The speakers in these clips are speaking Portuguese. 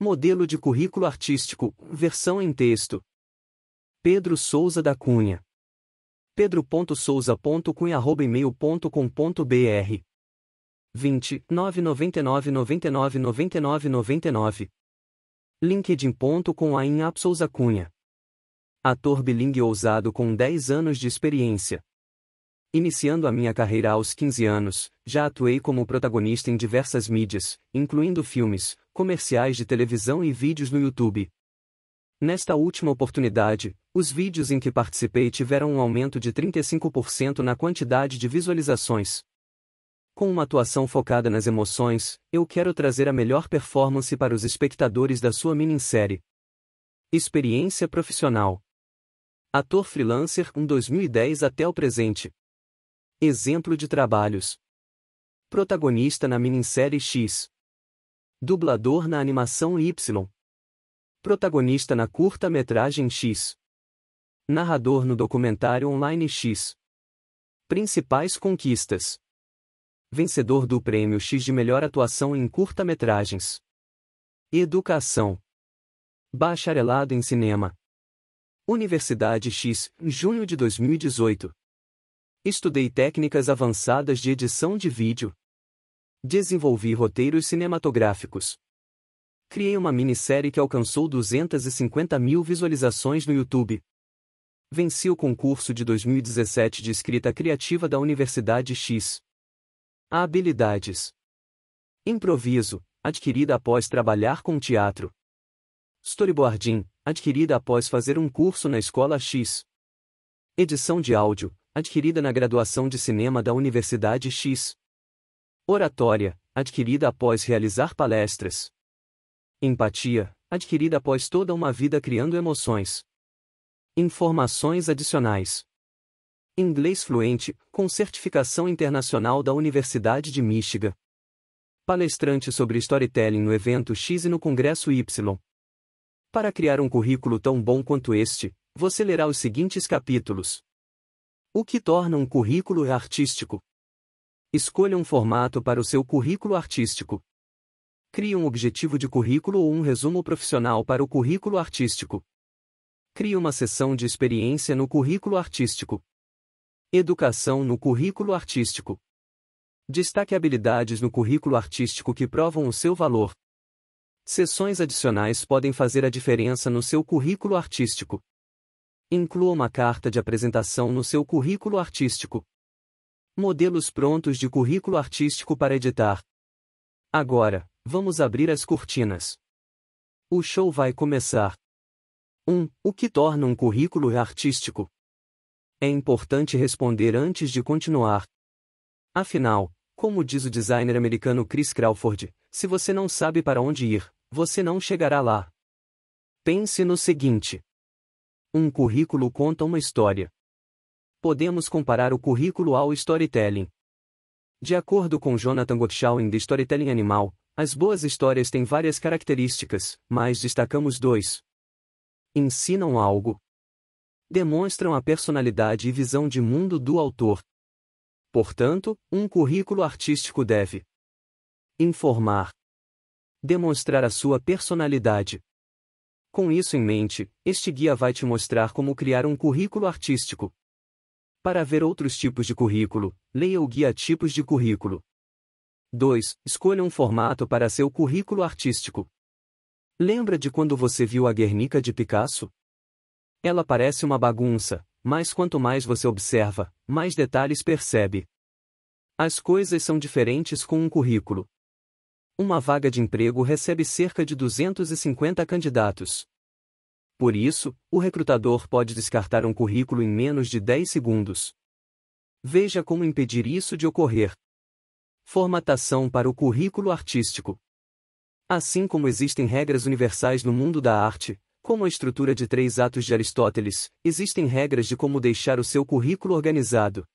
Modelo de currículo artístico, versão em texto. Pedro Souza da Cunha. pedro.souza.cunha@email.com.br 20 999 99 99 99. linkedin.com Souza Cunha. Ator bilingue ousado com 10 anos de experiência. Iniciando a minha carreira aos 15 anos, já atuei como protagonista em diversas mídias, incluindo filmes, comerciais de televisão e vídeos no YouTube. Nesta última oportunidade, os vídeos em que participei tiveram um aumento de 35% na quantidade de visualizações. Com uma atuação focada nas emoções, eu quero trazer a melhor performance para os espectadores da sua minissérie. Experiência profissional. Ator freelancer 2010 até o presente. Exemplo de trabalhos. Protagonista na minissérie X. Dublador na animação Y. Protagonista na curta-metragem X. Narrador no documentário online X. Principais conquistas. Vencedor do Prêmio X de Melhor Atuação em Curta-Metragens. Educação. Bacharelado em Cinema. Universidade X, junho de 2018. Estudei técnicas avançadas de edição de vídeo. Desenvolvi roteiros cinematográficos. Criei uma minissérie que alcançou 250 mil visualizações no YouTube. Venci o concurso de 2017 de escrita criativa da Universidade X. Habilidades. Improviso, adquirida após trabalhar com teatro. Storyboarding, adquirida após fazer um curso na Escola X. Edição de áudio, adquirida na graduação de cinema da Universidade X. Oratória, adquirida após realizar palestras. Empatia, adquirida após toda uma vida criando emoções. Informações adicionais. Inglês fluente, com certificação internacional da Universidade de Michigan. Palestrante sobre storytelling no evento X e no Congresso Y. Para criar um currículo tão bom quanto este, você lerá os seguintes capítulos. O que torna um currículo artístico? Escolha um formato para o seu currículo artístico. Crie um objetivo de currículo ou um resumo profissional para o currículo artístico. Crie uma seção de experiência no currículo artístico. Educação no currículo artístico. Destaque habilidades no currículo artístico que provam o seu valor. Seções adicionais podem fazer a diferença no seu currículo artístico. Inclua uma carta de apresentação no seu currículo artístico. Modelos prontos de currículo artístico para editar. Agora, vamos abrir as cortinas. O show vai começar. 1. O que torna um currículo artístico? É importante responder antes de continuar. Afinal, como diz o designer americano Chris Crawford, se você não sabe para onde ir, você não chegará lá. Pense no seguinte. Um currículo conta uma história. Podemos comparar o currículo ao storytelling. De acordo com Jonathan Gottschall em The Storytelling Animal, as boas histórias têm várias características, mas destacamos 2. Ensinam algo. Demonstram a personalidade e visão de mundo do autor. Portanto, um currículo artístico deve informar. Demonstrar a sua personalidade. Com isso em mente, este guia vai te mostrar como criar um currículo artístico. Para ver outros tipos de currículo, leia o guia Tipos de Currículo. 2. Escolha um formato para seu currículo artístico. Lembra de quando você viu a Guernica de Picasso? Ela parece uma bagunça, mas quanto mais você observa, mais detalhes percebe. As coisas são diferentes com um currículo. Uma vaga de emprego recebe cerca de 250 candidatos. Por isso, o recrutador pode descartar um currículo em menos de 10 segundos. Veja como impedir isso de ocorrer. Formatação para o currículo artístico. Assim como existem regras universais no mundo da arte, como a estrutura de 3 atos de Aristóteles, existem regras de como deixar o seu currículo organizado.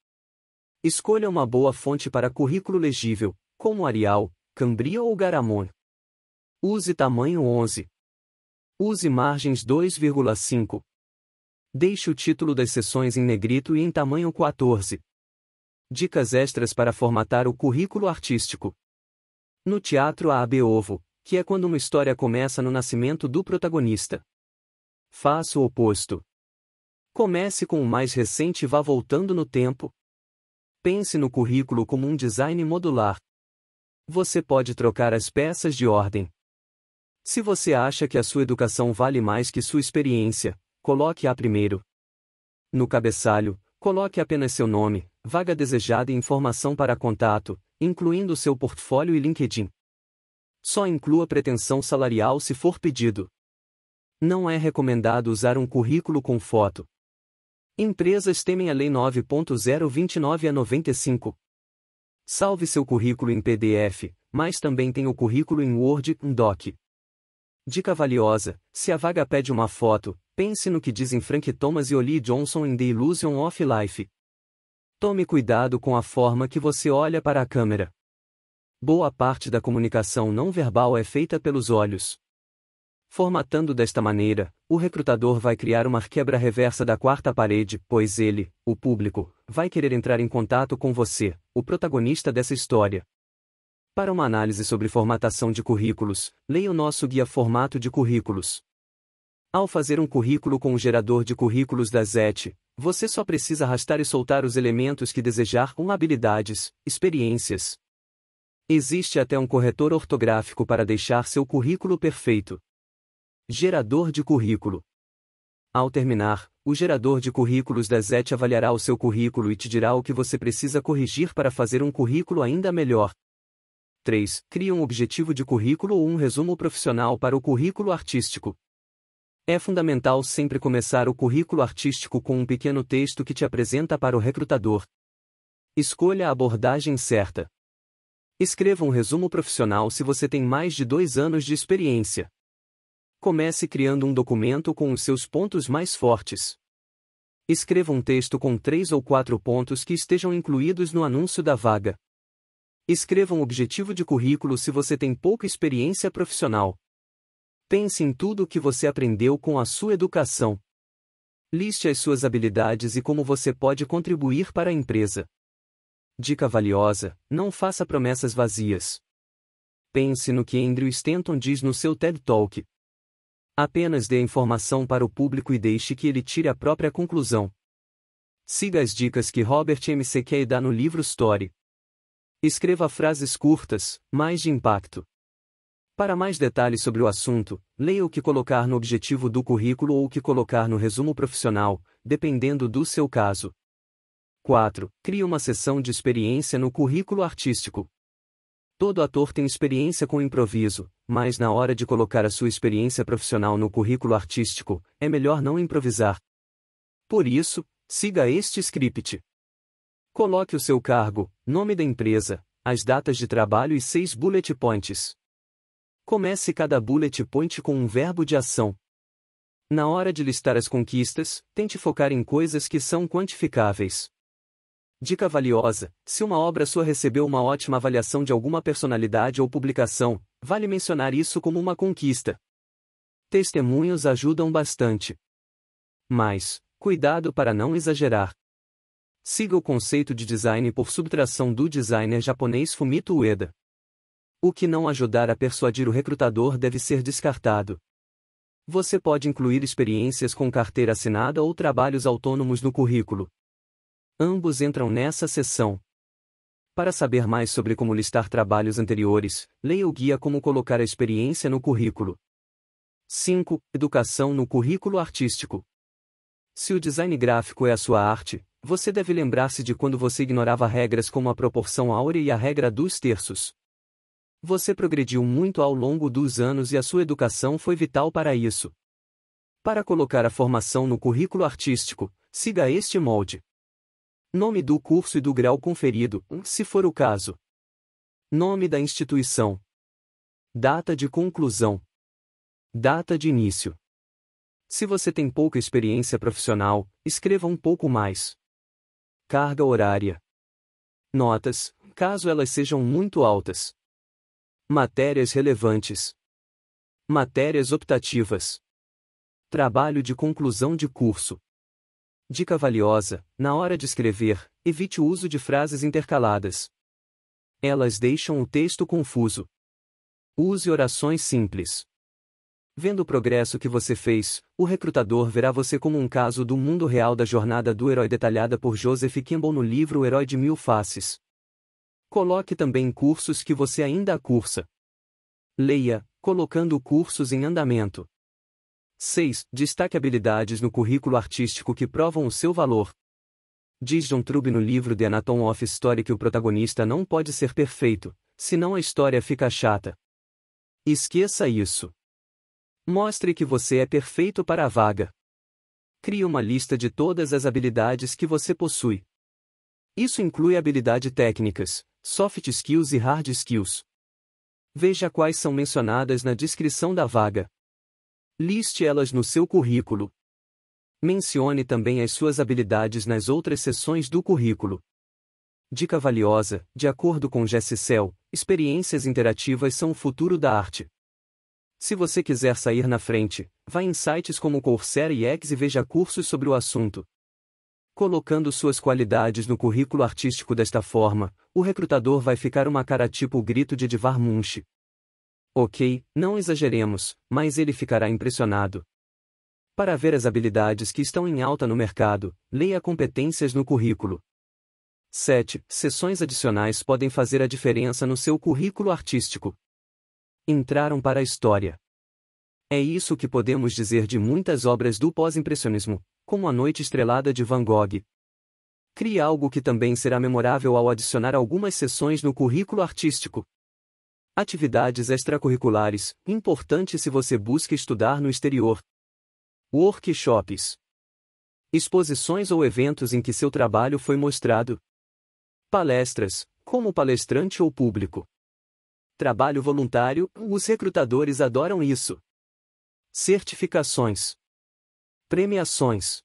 Escolha uma boa fonte para currículo legível, como Arial, Cambria ou Garamond. Use tamanho 11. Use margens 2,5. Deixe o título das seções em negrito e em tamanho 14. Dicas extras para formatar o currículo artístico. No teatro A. B. Ovo, que é quando uma história começa no nascimento do protagonista. Faça o oposto. Comece com o mais recente e vá voltando no tempo. Pense no currículo como um design modular. Você pode trocar as peças de ordem. Se você acha que a sua educação vale mais que sua experiência, coloque-a primeiro. No cabeçalho, coloque apenas seu nome, vaga desejada e informação para contato, incluindo seu portfólio e LinkedIn. Só inclua pretensão salarial se for pedido. Não é recomendado usar um currículo com foto. Empresas temem a Lei 9.029/95. Salve seu currículo em PDF, mas também tem o currículo em Word, Doc. Dica valiosa: se a vaga pede uma foto, pense no que dizem Frank Thomas e Ollie Johnson em The Illusion of Life. Tome cuidado com a forma que você olha para a câmera. Boa parte da comunicação não verbal é feita pelos olhos. Formatando desta maneira, o recrutador vai criar uma quebra reversa da quarta parede, pois ele, o público, vai querer entrar em contato com você, o protagonista dessa história. Para uma análise sobre formatação de currículos, leia o nosso guia Formato de Currículos. Ao fazer um currículo com o gerador de currículos da ZET, você só precisa arrastar e soltar os elementos que desejar com habilidades, experiências. Existe até um corretor ortográfico para deixar seu currículo perfeito. Gerador de currículo. Ao terminar, o gerador de currículos da ZET avaliará o seu currículo e te dirá o que você precisa corrigir para fazer um currículo ainda melhor. 3. Crie um objetivo de currículo ou um resumo profissional para o currículo artístico. É fundamental sempre começar o currículo artístico com um pequeno texto que te apresenta para o recrutador. Escolha a abordagem certa. Escreva um resumo profissional se você tem mais de 2 anos de experiência. Comece criando um documento com os seus pontos mais fortes. Escreva um texto com 3 ou 4 pontos que estejam incluídos no anúncio da vaga. Escreva um objetivo de currículo se você tem pouca experiência profissional. Pense em tudo o que você aprendeu com a sua educação. Liste as suas habilidades e como você pode contribuir para a empresa. Dica valiosa: não faça promessas vazias. Pense no que Andrew Stanton diz no seu TED Talk. Apenas dê a informação para o público e deixe que ele tire a própria conclusão. Siga as dicas que Robert McKay dá no livro Story. Escreva frases curtas, mas de impacto. Para mais detalhes sobre o assunto, leia o que colocar no objetivo do currículo ou o que colocar no resumo profissional, dependendo do seu caso. 4. Crie uma seção de experiência no currículo artístico. Todo ator tem experiência com improviso, mas na hora de colocar a sua experiência profissional no currículo artístico, é melhor não improvisar. Por isso, siga este script. Coloque o seu cargo, nome da empresa, as datas de trabalho e 6 bullet points. Comece cada bullet point com um verbo de ação. Na hora de listar as conquistas, tente focar em coisas que são quantificáveis. Dica valiosa: se uma obra sua recebeu uma ótima avaliação de alguma personalidade ou publicação, vale mencionar isso como uma conquista. Testemunhos ajudam bastante. Mas, cuidado para não exagerar. Siga o conceito de design por subtração do designer japonês Fumito Ueda. O que não ajudar a persuadir o recrutador deve ser descartado. Você pode incluir experiências com carteira assinada ou trabalhos autônomos no currículo. Ambos entram nessa seção. Para saber mais sobre como listar trabalhos anteriores, leia o guia Como colocar a experiência no currículo. 5. Educação no currículo artístico. Se o design gráfico é a sua arte, você deve lembrar-se de quando você ignorava regras como a proporção áurea e a regra dos terços. Você progrediu muito ao longo dos anos e a sua educação foi vital para isso. Para colocar a formação no currículo artístico, siga este molde. Nome do curso e do grau conferido, se for o caso. Nome da instituição. Data de conclusão. Data de início. Se você tem pouca experiência profissional, escreva um pouco mais. Carga horária. Notas, caso elas sejam muito altas. Matérias relevantes. Matérias optativas. Trabalho de conclusão de curso. Dica valiosa: na hora de escrever, evite o uso de frases intercaladas. Elas deixam o texto confuso. Use orações simples. Vendo o progresso que você fez, o recrutador verá você como um caso do mundo real da jornada do herói detalhada por Joseph Campbell no livro O Herói de Mil Faces. Coloque também cursos que você ainda cursa. Leia, colocando cursos em andamento. 6. Destaque habilidades no currículo artístico que provam o seu valor. Diz John Truby no livro The Anatomy of Story que o protagonista não pode ser perfeito, senão a história fica chata. Esqueça isso. Mostre que você é perfeito para a vaga. Crie uma lista de todas as habilidades que você possui. Isso inclui habilidades técnicas, soft skills e hard skills. Veja quais são mencionadas na descrição da vaga. Liste elas no seu currículo. Mencione também as suas habilidades nas outras seções do currículo. Dica valiosa: de acordo com Jesse Sell, experiências interativas são o futuro da arte. Se você quiser sair na frente, vá em sites como Coursera e X e veja cursos sobre o assunto. Colocando suas qualidades no currículo artístico desta forma, o recrutador vai ficar uma cara tipo o grito de Edvard Munch. Ok, não exageremos, mas ele ficará impressionado. Para ver as habilidades que estão em alta no mercado, leia competências no currículo. 7. Seções adicionais podem fazer a diferença no seu currículo artístico. Entraram para a história. É isso que podemos dizer de muitas obras do pós-impressionismo, como A Noite Estrelada de Van Gogh. Crie algo que também será memorável ao adicionar algumas seções no currículo artístico. Atividades extracurriculares, importante se você busca estudar no exterior. Workshops. Exposições ou eventos em que seu trabalho foi mostrado. Palestras, como palestrante ou público. Trabalho voluntário, os recrutadores adoram isso. Certificações. Premiações.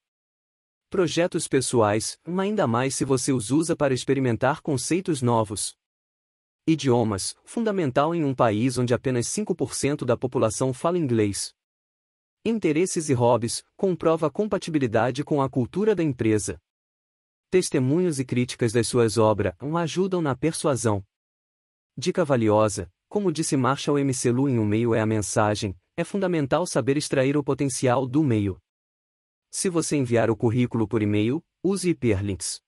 Projetos pessoais, ainda mais se você os usa para experimentar conceitos novos. Idiomas, fundamental em um país onde apenas 5% da população fala inglês. Interesses e hobbies, comprova a compatibilidade com a cultura da empresa. Testemunhos e críticas das suas obras ajudam na persuasão. Dica valiosa: como disse Marshall M. Selous em O Meio é a Mensagem, é fundamental saber extrair o potencial do meio. Se você enviar o currículo por e-mail, use hiperlinks.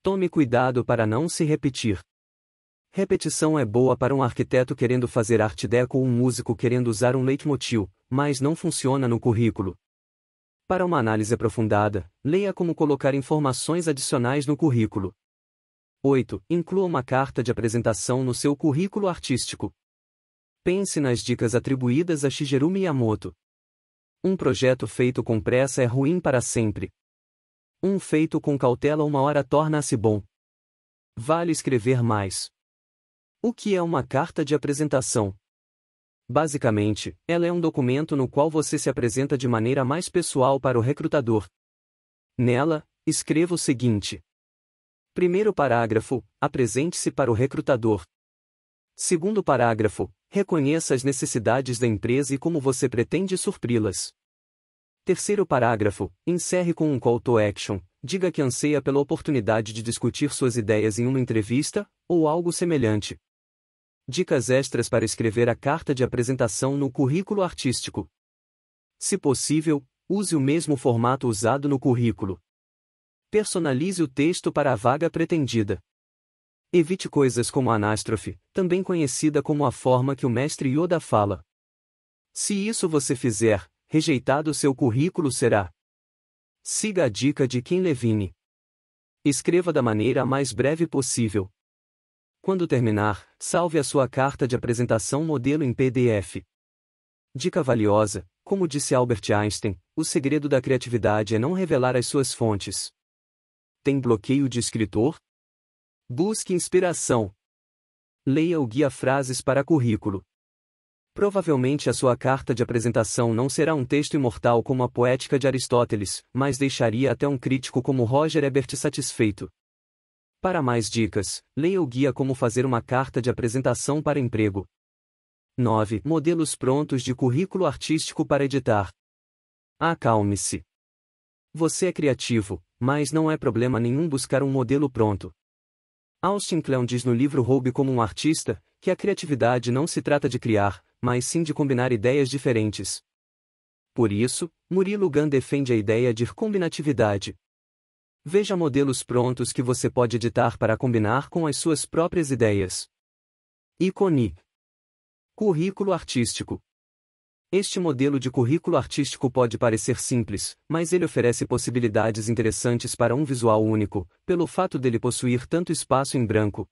Tome cuidado para não se repetir. Repetição é boa para um arquiteto querendo fazer arte deco ou um músico querendo usar um leitmotiv, mas não funciona no currículo. Para uma análise aprofundada, leia como colocar informações adicionais no currículo. 8. Inclua uma carta de apresentação no seu currículo artístico. Pense nas dicas atribuídas a Shigeru Miyamoto. Um projeto feito com pressa é ruim para sempre. Um feito com cautela uma hora torna-se bom. Vale escrever mais. O que é uma carta de apresentação? Basicamente, ela é um documento no qual você se apresenta de maneira mais pessoal para o recrutador. Nela, escreva o seguinte. Primeiro parágrafo, apresente-se para o recrutador. Segundo parágrafo, reconheça as necessidades da empresa e como você pretende supri-las. Terceiro parágrafo, encerre com um call to action, diga que anseia pela oportunidade de discutir suas ideias em uma entrevista, ou algo semelhante. Dicas extras para escrever a carta de apresentação no currículo artístico. Se possível, use o mesmo formato usado no currículo. Personalize o texto para a vaga pretendida. Evite coisas como a anástrofe, também conhecida como a forma que o mestre Yoda fala. Se isso você fizer, rejeitado seu currículo será. Siga a dica de Ken Levine. Escreva da maneira mais breve possível. Quando terminar, salve a sua carta de apresentação modelo em PDF. Dica valiosa: como disse Albert Einstein, o segredo da criatividade é não revelar as suas fontes. Tem bloqueio de escritor? Busque inspiração. Leia o guia Frases para Currículo. Provavelmente a sua carta de apresentação não será um texto imortal como a Poética de Aristóteles, mas deixaria até um crítico como Roger Ebert satisfeito. Para mais dicas, leia o guia Como Fazer uma Carta de Apresentação para Emprego. 9. Modelos prontos de currículo artístico para editar. Acalme-se. Você é criativo, mas não é problema nenhum buscar um modelo pronto. Austin Kleon diz no livro Roube como um Artista, que a criatividade não se trata de criar, mas sim de combinar ideias diferentes. Por isso, Murilo Gun defende a ideia de combinatividade. Veja modelos prontos que você pode editar para combinar com as suas próprias ideias. Ícone. Currículo artístico. Este modelo de currículo artístico pode parecer simples, mas ele oferece possibilidades interessantes para um visual único, pelo fato dele possuir tanto espaço em branco.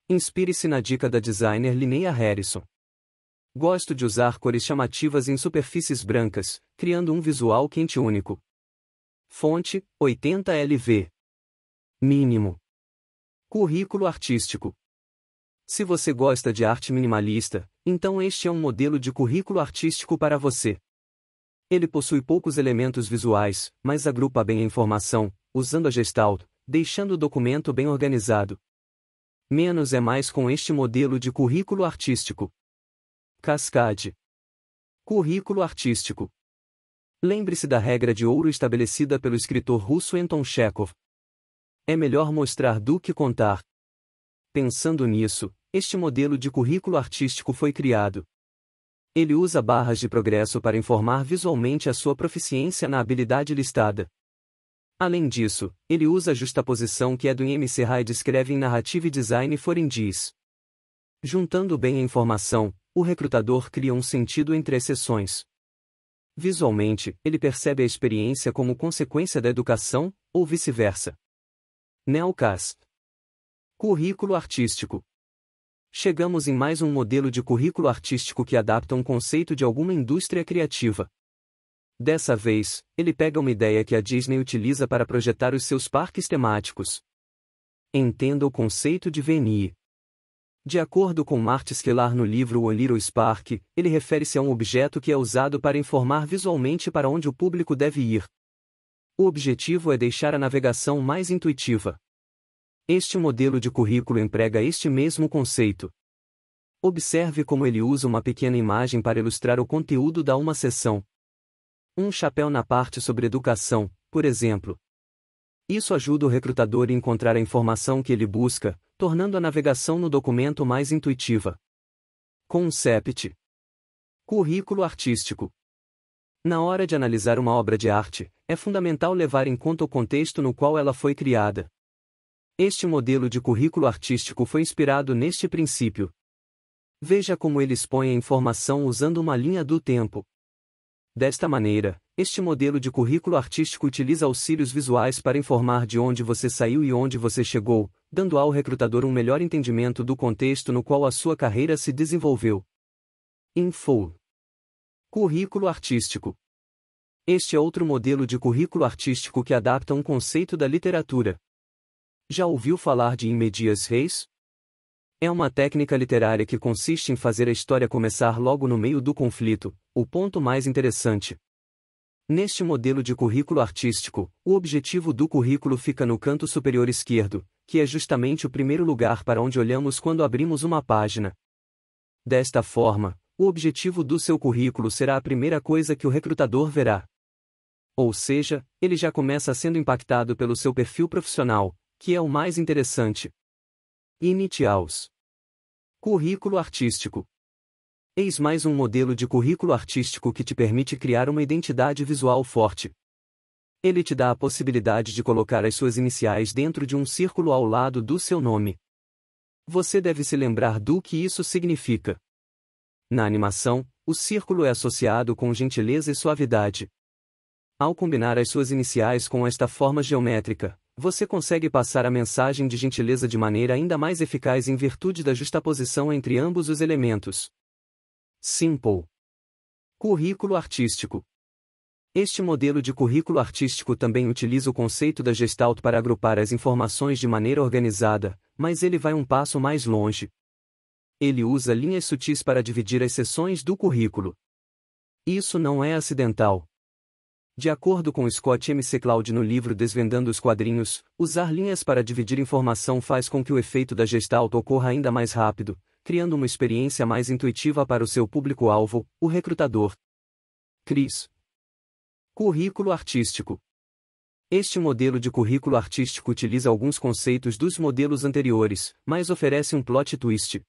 Inspire-se na dica da designer Linnea Harrison. Gosto de usar cores chamativas em superfícies brancas, criando um visual quente único. Fonte: 80 LV. Mínimo. Currículo artístico. Se você gosta de arte minimalista, então este é um modelo de currículo artístico para você. Ele possui poucos elementos visuais, mas agrupa bem a informação, usando a Gestalt, deixando o documento bem organizado. Menos é mais com este modelo de currículo artístico. Cascade. Currículo artístico. Lembre-se da regra de ouro estabelecida pelo escritor russo Anton Chekhov. É melhor mostrar do que contar. Pensando nisso, este modelo de currículo artístico foi criado. Ele usa barras de progresso para informar visualmente a sua proficiência na habilidade listada. Além disso, ele usa a justaposição que Edwin M. Serra descreve em Narrative Design for Indies. Juntando bem a informação, o recrutador cria um sentido entre as seções. Visualmente, ele percebe a experiência como consequência da educação, ou vice-versa. Neocast. Currículo artístico. Chegamos em mais um modelo de currículo artístico que adapta um conceito de alguma indústria criativa. Dessa vez, ele pega uma ideia que a Disney utiliza para projetar os seus parques temáticos. Entenda o conceito de VNI. De acordo com Marty Sklar no livro O Little Spark, ele refere-se a um objeto que é usado para informar visualmente para onde o público deve ir. O objetivo é deixar a navegação mais intuitiva. Este modelo de currículo emprega este mesmo conceito. Observe como ele usa uma pequena imagem para ilustrar o conteúdo da uma seção. Um chapéu na parte sobre educação, por exemplo. Isso ajuda o recrutador a encontrar a informação que ele busca, tornando a navegação no documento mais intuitiva. Concept. Currículo artístico. Na hora de analisar uma obra de arte, é fundamental levar em conta o contexto no qual ela foi criada. Este modelo de currículo artístico foi inspirado neste princípio. Veja como ele expõe a informação usando uma linha do tempo. Desta maneira, este modelo de currículo artístico utiliza auxílios visuais para informar de onde você saiu e onde você chegou, dando ao recrutador um melhor entendimento do contexto no qual a sua carreira se desenvolveu. Info. Currículo artístico. Este é outro modelo de currículo artístico que adapta um conceito da literatura. Já ouviu falar de in medias res? É uma técnica literária que consiste em fazer a história começar logo no meio do conflito, o ponto mais interessante. Neste modelo de currículo artístico, o objetivo do currículo fica no canto superior esquerdo, que é justamente o primeiro lugar para onde olhamos quando abrimos uma página. Desta forma, o objetivo do seu currículo será a primeira coisa que o recrutador verá. Ou seja, ele já começa sendo impactado pelo seu perfil profissional, que é o mais interessante. Initials. Currículo artístico. Eis mais um modelo de currículo artístico que te permite criar uma identidade visual forte. Ele te dá a possibilidade de colocar as suas iniciais dentro de um círculo ao lado do seu nome. Você deve se lembrar do que isso significa. Na animação, o círculo é associado com gentileza e suavidade. Ao combinar as suas iniciais com esta forma geométrica, você consegue passar a mensagem de gentileza de maneira ainda mais eficaz em virtude da justaposição entre ambos os elementos. Simple. Currículo artístico. Este modelo de currículo artístico também utiliza o conceito da Gestalt para agrupar as informações de maneira organizada, mas ele vai um passo mais longe. Ele usa linhas sutis para dividir as seções do currículo. Isso não é acidental. De acordo com Scott McCloud no livro Desvendando os Quadrinhos, usar linhas para dividir informação faz com que o efeito da Gestalt ocorra ainda mais rápido, criando uma experiência mais intuitiva para o seu público-alvo, o recrutador. Chris. Currículo artístico. Este modelo de currículo artístico utiliza alguns conceitos dos modelos anteriores, mas oferece um plot twist.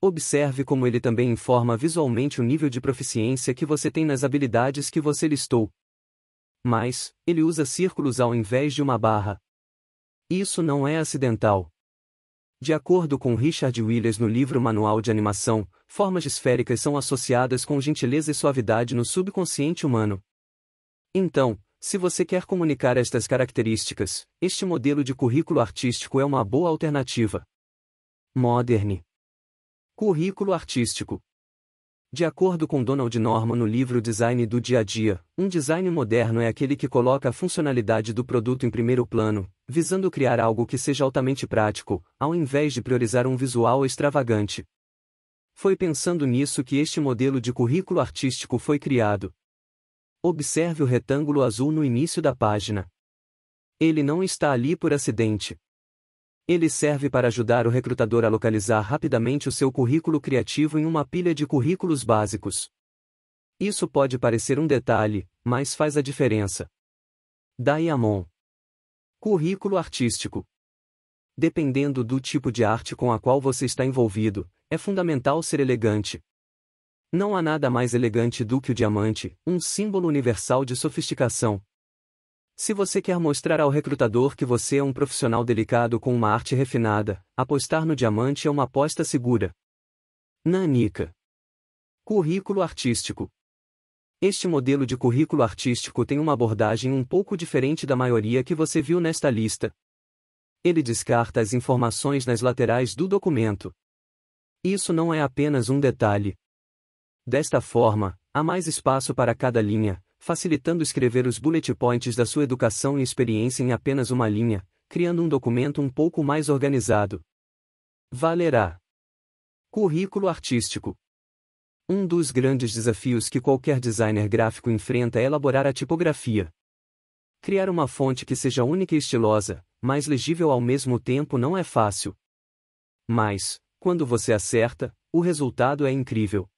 Observe como ele também informa visualmente o nível de proficiência que você tem nas habilidades que você listou. Mas, ele usa círculos ao invés de uma barra. Isso não é acidental. De acordo com Richard Williams no livro Manual de Animação, formas esféricas são associadas com gentileza e suavidade no subconsciente humano. Então, se você quer comunicar estas características, este modelo de currículo artístico é uma boa alternativa. Moderne. Currículo artístico. De acordo com Donald Norman no livro Design do Dia a Dia, um design moderno é aquele que coloca a funcionalidade do produto em primeiro plano, visando criar algo que seja altamente prático, ao invés de priorizar um visual extravagante. Foi pensando nisso que este modelo de currículo artístico foi criado. Observe o retângulo azul no início da página. Ele não está ali por acidente. Ele serve para ajudar o recrutador a localizar rapidamente o seu currículo criativo em uma pilha de currículos básicos. Isso pode parecer um detalhe, mas faz a diferença. Diamond. Currículo artístico. Dependendo do tipo de arte com a qual você está envolvido, é fundamental ser elegante. Não há nada mais elegante do que o diamante, um símbolo universal de sofisticação. Se você quer mostrar ao recrutador que você é um profissional delicado com uma arte refinada, apostar no diamante é uma aposta segura. Nanica. Currículo artístico. Este modelo de currículo artístico tem uma abordagem um pouco diferente da maioria que você viu nesta lista. Ele descarta as informações nas laterais do documento. Isso não é apenas um detalhe. Desta forma, há mais espaço para cada linha, facilitando escrever os bullet points da sua educação e experiência em apenas uma linha, criando um documento um pouco mais organizado. Valerá. Currículo artístico. Um dos grandes desafios que qualquer designer gráfico enfrenta é elaborar a tipografia. Criar uma fonte que seja única e estilosa, mas legível ao mesmo tempo não é fácil. Mas, quando você acerta, o resultado é incrível.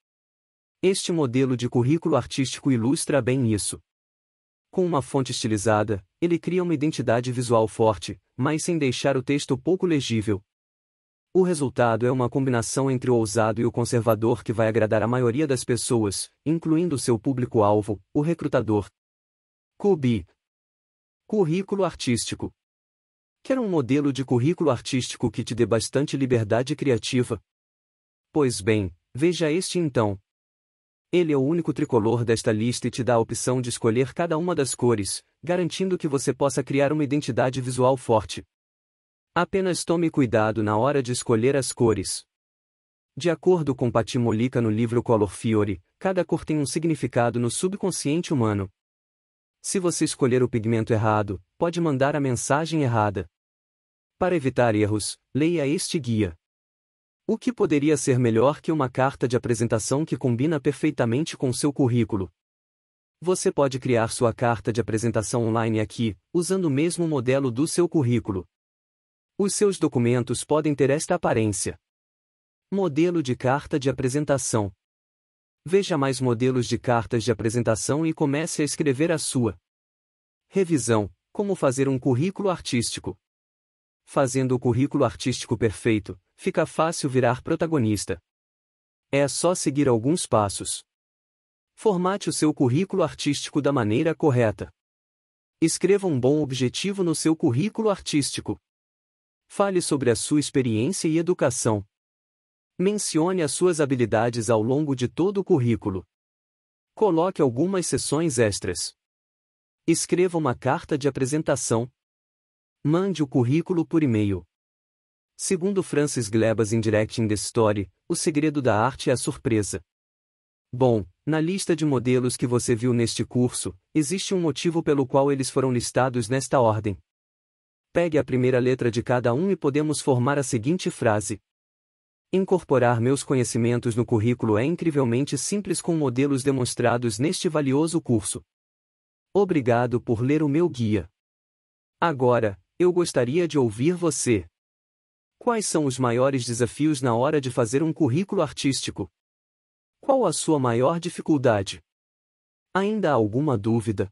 Este modelo de currículo artístico ilustra bem isso. Com uma fonte estilizada, ele cria uma identidade visual forte, mas sem deixar o texto pouco legível. O resultado é uma combinação entre o ousado e o conservador que vai agradar a maioria das pessoas, incluindo seu público-alvo, o recrutador. Cubi. Currículo artístico. Quer um modelo de currículo artístico que te dê bastante liberdade criativa? Pois bem, veja este então. Ele é o único tricolor desta lista e te dá a opção de escolher cada uma das cores, garantindo que você possa criar uma identidade visual forte. Apenas tome cuidado na hora de escolher as cores. De acordo com Patty Mollica no livro Color Theory, cada cor tem um significado no subconsciente humano. Se você escolher o pigmento errado, pode mandar a mensagem errada. Para evitar erros, leia este guia. O que poderia ser melhor que uma carta de apresentação que combina perfeitamente com seu currículo? Você pode criar sua carta de apresentação online aqui, usando o mesmo modelo do seu currículo. Os seus documentos podem ter esta aparência. Modelo de carta de apresentação. Veja mais modelos de cartas de apresentação e comece a escrever a sua. Revisão: como fazer um currículo artístico. Fazendo o currículo artístico perfeito, fica fácil virar protagonista. É só seguir alguns passos. Formate o seu currículo artístico da maneira correta. Escreva um bom objetivo no seu currículo artístico. Fale sobre a sua experiência e educação. Mencione as suas habilidades ao longo de todo o currículo. Coloque algumas seções extras. Escreva uma carta de apresentação. Mande o currículo por e-mail. Segundo Francis Glebas em Directing the Story, o segredo da arte é a surpresa. Bom, na lista de modelos que você viu neste curso, existe um motivo pelo qual eles foram listados nesta ordem. Pegue a primeira letra de cada um e podemos formar a seguinte frase: incorporar meus conhecimentos no currículo é incrivelmente simples com modelos demonstrados neste valioso curso. Obrigado por ler o meu guia. Agora, eu gostaria de ouvir você. Quais são os maiores desafios na hora de fazer um currículo artístico? Qual a sua maior dificuldade? Ainda há alguma dúvida?